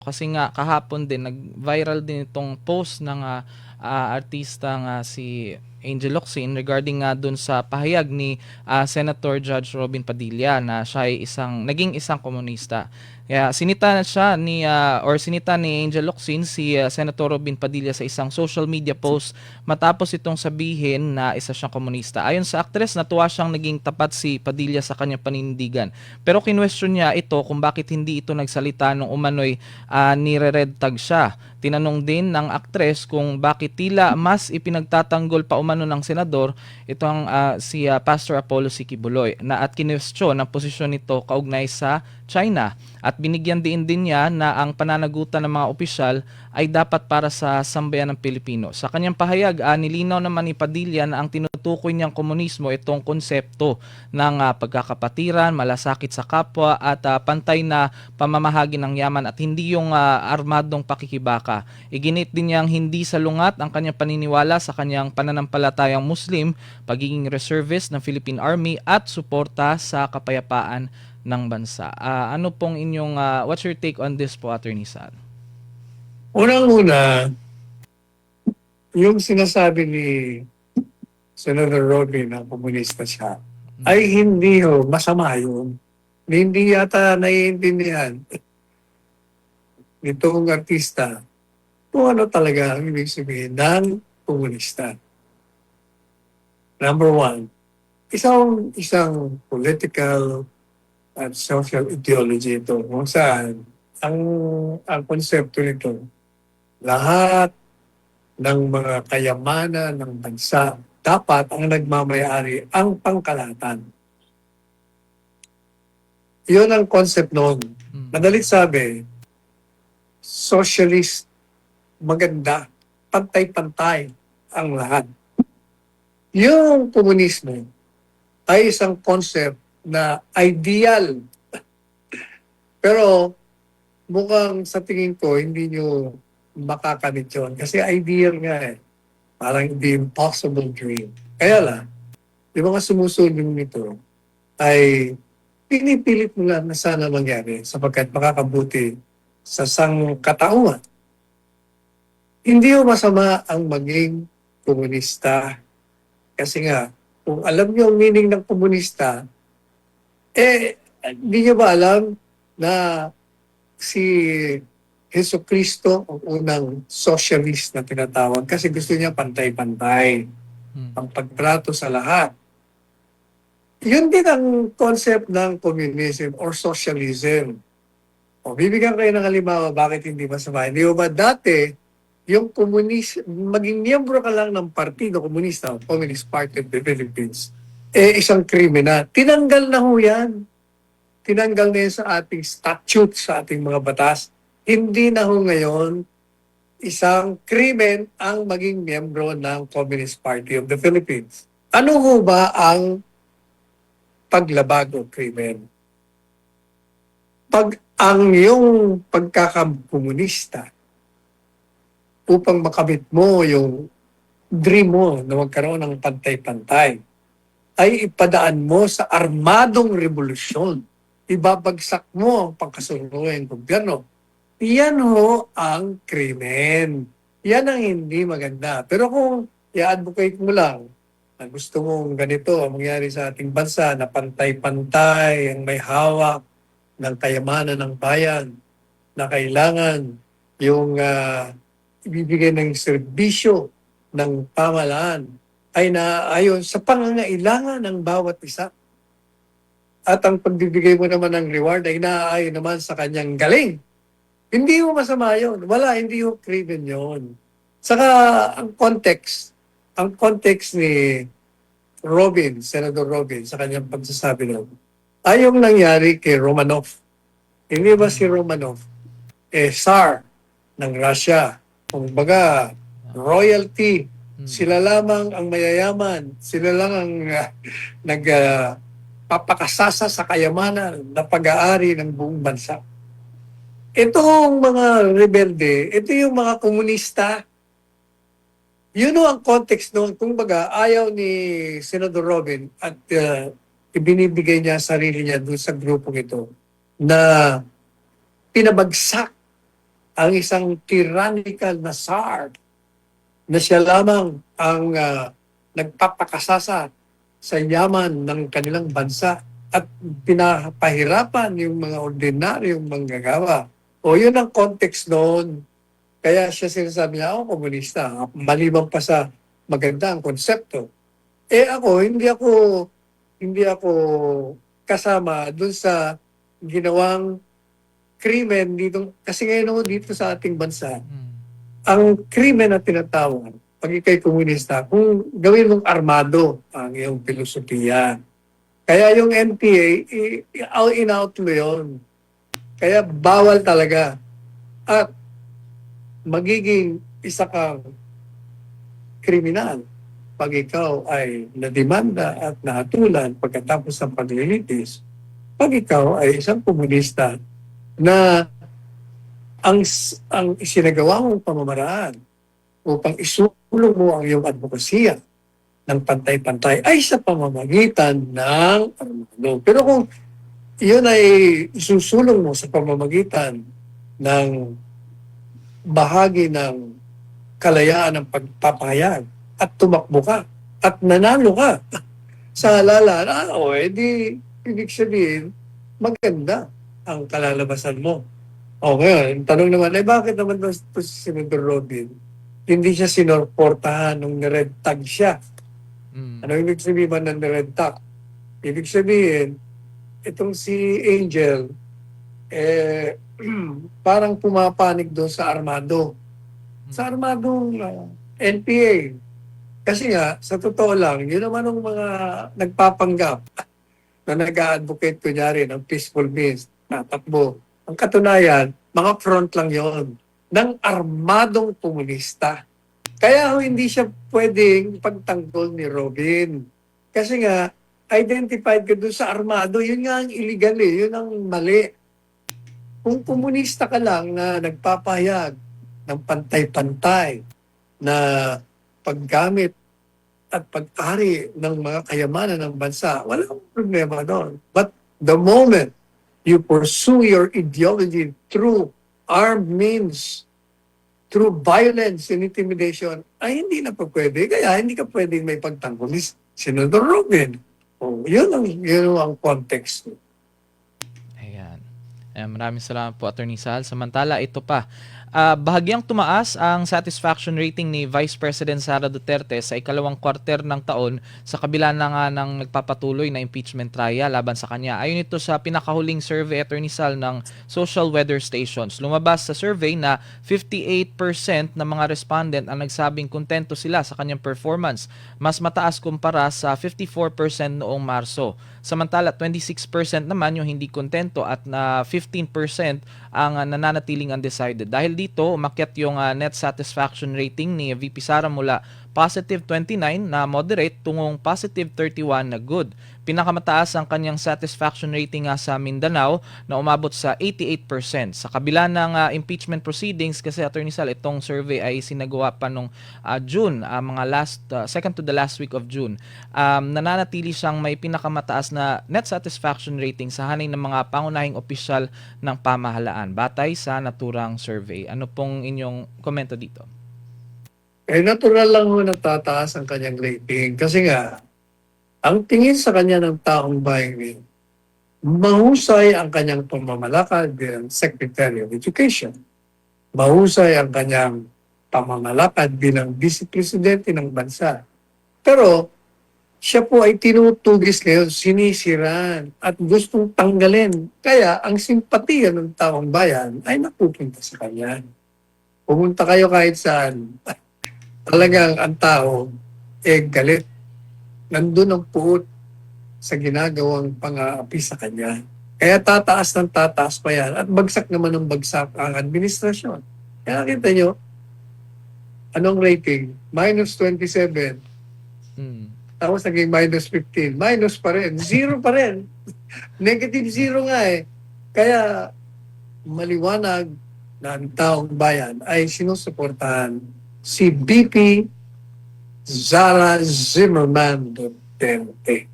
Kasi nga kahapon din nag-viral din itong post ng artista nga si Angel Locsin regarding nga dun sa pahayag ni Senator Judge Robin Padilla na siya ay naging isang komunista. Kaya sinita na siya sinita ni Angel Locsin si Senator Robin Padilla sa isang social media post matapos itong sabihin na isa siyang komunista. Ayon sa aktres, natuwa siyang naging tapat si Padilla sa kanyang panindigan. Pero kinwestiyon niya ito kung bakit hindi ito nagsalita nung umano'y nire-red tag siya. Tinanong din ng aktres kung bakit tila mas ipinagtatanggol pa umano ng senador itong si Pastor Apollo Sikibuloy na at kinwestiyon ang posisyon nito kaugnay sa China at binigyan din niya na ang pananagutan ng mga opisyal ay dapat para sa sambayan ng Pilipino. Sa kanyang pahayag, nilinaw naman ni Padilla na ang tinutukoy niyang komunismo itong konsepto ng pagkakapatiran, malasakit sa kapwa at pantay na pamamahagi ng yaman at hindi yung armadong pakikibaka. Iginit din niyang hindi salungat ang kanyang paniniwala sa kanyang pananampalatayang Muslim, pagiging reservist ng Philippine Army at suporta sa kapayapaan ng bansa. Ano pong what's your take on this po, Attorney Sal? Unang-una, yung sinasabi ni Senator Robin na komunista siya, ay hindi masama yun. Hindi yata naiintindihan nitong artista kung ano talaga ang ibig sabihin ng komunista. Number one, isang political at social ideology ito kung saan ang konsepto nito, lahat ng mga kayamanan ng bansa dapat ang nagmamayari ang pangkalahatan. Yun ang concept noon. Madalit sabi, socialist, maganda, pantay-pantay ang lahat. Yung komunismo ay isang concept na ideal. Pero mukhang sa tingin ko, hindi nyo makakamit yun. Kasi ideal nga eh. Parang the impossible dream. Kaya lang, yung mga sumusunod nito ay pinipilit mo lang na sana mangyari sapagkat makakabuti sa sangkatauhan. Hindi mo masama ang maging komunista. Kasi nga, kung alam niyo ang meaning ng komunista, hindi niyo ba alam na si Jesucristo ang unang socialist na tinatawag kasi gusto niya pantay-pantay ang pagtrato sa lahat. Yun din ang concept ng communism or socialism. O, bibigyan kayo ng halimbawa bakit hindi masama. Hindi ba dati, yung maging miyembro ka lang ng Partido Komunista o Communist Party of the Philippines, isang krimen na. Tinanggal na ho yan. Tinanggal na yan sa ating statute, sa ating mga batas. Hindi na ho ngayon isang krimen ang maging miyembro ng Communist Party of the Philippines. Ano ho ba ang paglabag o krimen? Pag ang iyong pagkakakomunista upang makamit mo yung dream mo na magkaroon ng pantay-pantay, ay ipadaan mo sa armadong revolusyon. Ibabagsak mo ang pangkasunungan ng gobyerno. Yan ho ang krimen. Yan ang hindi maganda. Pero kung i-advocate mo lang na gusto mong ganito ang mangyari sa ating bansa na pantay-pantay, ang may hawak ng kayamanan ng bayan, na kailangan yung ibibigay ng serbisyo ng pamahalaan ay naayon sa pangangailangan ng bawat isa. At ang pagbibigay mo naman ng reward ay naayon naman sa kanyang galing. Hindi mo masama yun. Wala, hindi mo krimen yun. Saka ang context ni Robin, Senator Robin, sa kanyang pagsasabi nun, ay yung nangyari kay Romanov. Hindi ba si Romanov, Tsar ng Russia? Kumbaga, royalty. Sila lamang ang mayayaman. Sila lang ang nagpapakasasa sa kayamanan na pag-aari ng buong bansa. Itong mga rebelde, ito yung mga komunista. Yun ang context noon. Kung baga, ayaw ni Senator Robin at ibinibigay niya sarili niya doon sa grupong ito na pinabagsak ang isang tyrannical na tsar na siya lamang ang nagpapakasasa sa yaman ng kanilang bansa at pinapahirapan yung mga ordinaryong manggagawa. O yun ang context noon. Kaya siya sinasabi niya, ako komunista. Maliban pa sa maganda ang konsepto. Ako, hindi ako kasama dun sa ginawang krimen dito. Kasi ngayon ako dito sa ating bansa, ang krimen na tinatawag, pag ikay komunista, kung gawin mong armado ang iyong filosofiya. Kaya yung NPA, in-out mo yun. Kaya bawal talaga. At magiging isa kang kriminal pag ikaw ay nadimanda at nahatulan pagkatapos ng paglilitis, pag ikaw ay isang komunista na ang isinagawa mong pamamaraan upang isulong mo ang iyong advokasya ng pantay-pantay ay sa pamamagitan ng armado. Pero kung iyon ay isusulong mo sa pamamagitan ng bahagi ng kalayaan ng pagpapahayag at tumakbo ka at nanalo ka sa halalan, edi ibig sabihin, maganda ang kalalabasan mo. O ngayon, tanong naman, bakit naman ito si Senator Robin? Hindi siya sinorportahan nung nired tag siya. Ano ibig sabihin ba ng nired tag? Ibig sabihin, itong si Angel, parang pumapanig doon sa armado. Sa armadong NPA. Kasi nga, sa totoo lang, yun naman ang mga nagpapanggap na nag-a-advocate kunyari ng peaceful means, tatakbo. Ang katunayan, mga front lang yon ng armadong komunista. Kaya hindi siya pwedeng pagtanggol ni Robin. Kasi nga, identified ka doon sa armado, yun nga ang illegal yun ang mali. Kung komunista ka lang na nagpapahayag ng pantay-pantay na paggamit at pag-ari ng mga kayamanan ng bansa, walang problema doon. But the moment you pursue your ideology through armed means, through violence and intimidation, ay hindi na pa pwede. Kaya hindi ka pwedeng may pagtanggol ni Senator Robin. Yun ang context. Ayan. Maraming salamat po, Attorney Sal. Samantala, ito pa. Bahagyang tumaas ang satisfaction rating ni Vice President Sara Duterte sa ikalawang kwarter ng taon sa kabila na nga ng nagpapatuloy na impeachment trial laban sa kanya. Ayon ito sa pinakahuling survey, Attorney Sal, ng Social Weather Stations. Lumabas sa survey na 58% ng mga respondent ang nagsabing kontento sila sa kanyang performance, mas mataas kumpara sa 54% noong Marso. Samantala, 26% naman yung hindi kontento at 15% ang nananatiling undecided. Dahil dito, umakyat yung net satisfaction rating ni VP Sara mula positive 29 na moderate tungong positive 31 na good. Pinakamataas ang kanyang satisfaction rating sa Mindanao na umabot sa 88%. Sa kabila ng impeachment proceedings, kasi Attorney Sal, itong survey ay sinagawa pa nung June, mga second to the last week of June. Nananatili siyang may pinakamataas na net satisfaction rating sa hanay ng mga pangunahing opisyal ng pamahalaan batay sa naturang survey. Ano pong inyong komento dito? Natural lang mo natataas ang kanyang rating. Kasi nga, ang tingin sa kanya ng taong bayan, mahusay ang kanyang pamamalakad bilang Secretary of Education. Mahusay ang kanyang pamamalakad bilang Vice Presidente ng bansa. Pero, siya po ay tinutugis ngayon, sinisiran at gustong tanggalin. Kaya, ang simpatiya ng taong bayan ay napupunta sa kanya. Pumunta kayo kahit saan. Talagang ang tao, galit. Nandun ang puot sa ginagawang pang-aapi sa kanya. Kaya tataas ng tataas pa yan at bagsak naman ng bagsak ang administrasyon. Kaya nakita nyo, anong rating? Minus 27. Tapos naging minus 15. Minus pa rin. Zero pa rin. Negative zero nga eh. Kaya maliwanag na ang taong bayan ay sinusuportahan si BP Sara Zimmerman Duterte.